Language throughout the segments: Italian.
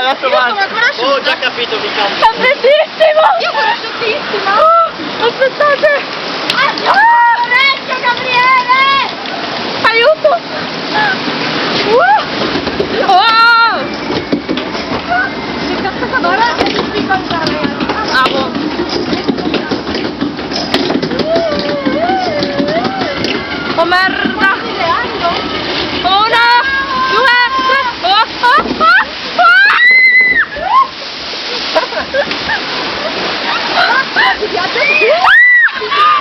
adesso va. Oh, già capito di cosa. È freddissimo! Io conosciutissima! Aspettate! Corretto, Gabriele! Aiuto! Che cazzo fa ora? Ah, boh. Oh merda! Una, due, tre!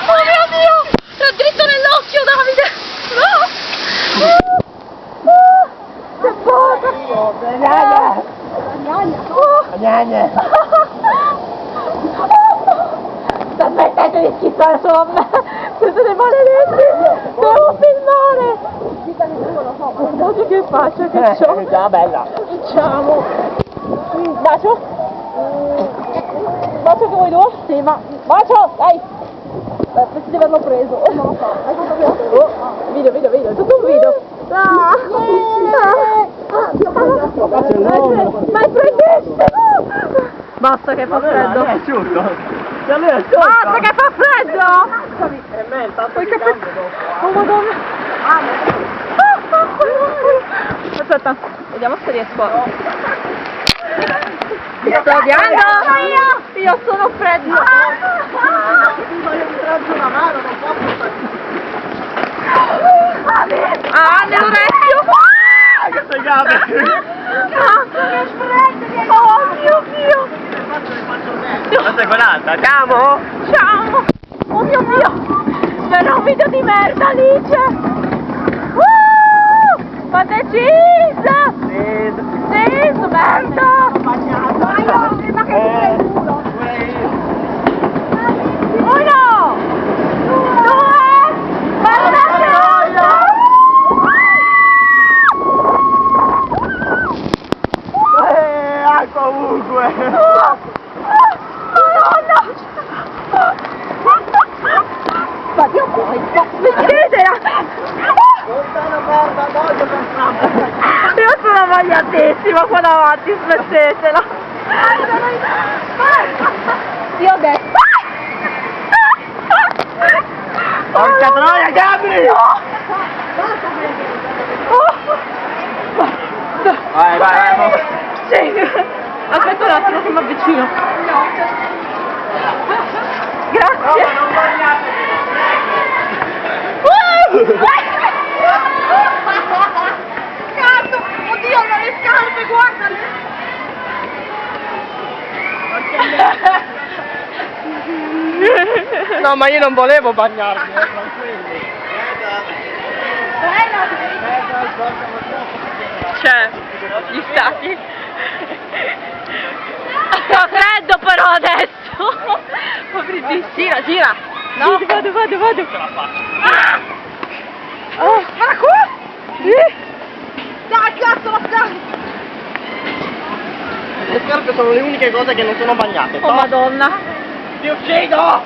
Oh mio Dio! L'ho dritto nell'occhio, Davide! No! Che cosa? Smettete di schizzare solo a me! Siete dei maledetti! Devo filmare! Guardate che faccia che c'ho! Già bella. Ciao! Bacio? Bacio che vuoi due? Sì, ma... Bacio! Dai! Pensi di averlo preso. Non lo so. Hai fatto video? Video, tutto un video. Ah! Ma è freddissimo! Basta che fa freddo. È asciutto. Basta che fa freddo! E me, tanto Poi oh madonna! Aspetta, vediamo se riesco a... Sto odiando! Io sono freddo! Ah, nell'orecchio! Che sei gabe! Oh mio Dio! Questa è colata, andiamo! Ciao! Oh mio Dio! Verrà un video di merda, Alice! Fate cheese! Cheese, merda! Uno! Due! Guardate! Acqua ovunque! Madonna! Ma Dio poi! Vedetela! Io sono ammagliatissima qua davanti, smettetela! Io ho detto... Porca troia, Gabri! Vai, mo. Sì. Aspetta un attimo che mi avvicino. Grazie. Cazzo! Oddio, ma le scarpe, guardale! No, ma io non volevo bagnarmi, tranquilli. Cioè, gli stati. Fa freddo però adesso! Fa freddissimo. Gira! No! Vado! Ah! Oh, ma qua! Sì! Dai, cazzo, la scarpa! Le scarpe sono le uniche cose che non sono bagnate. Oh madonna! Ti uccido!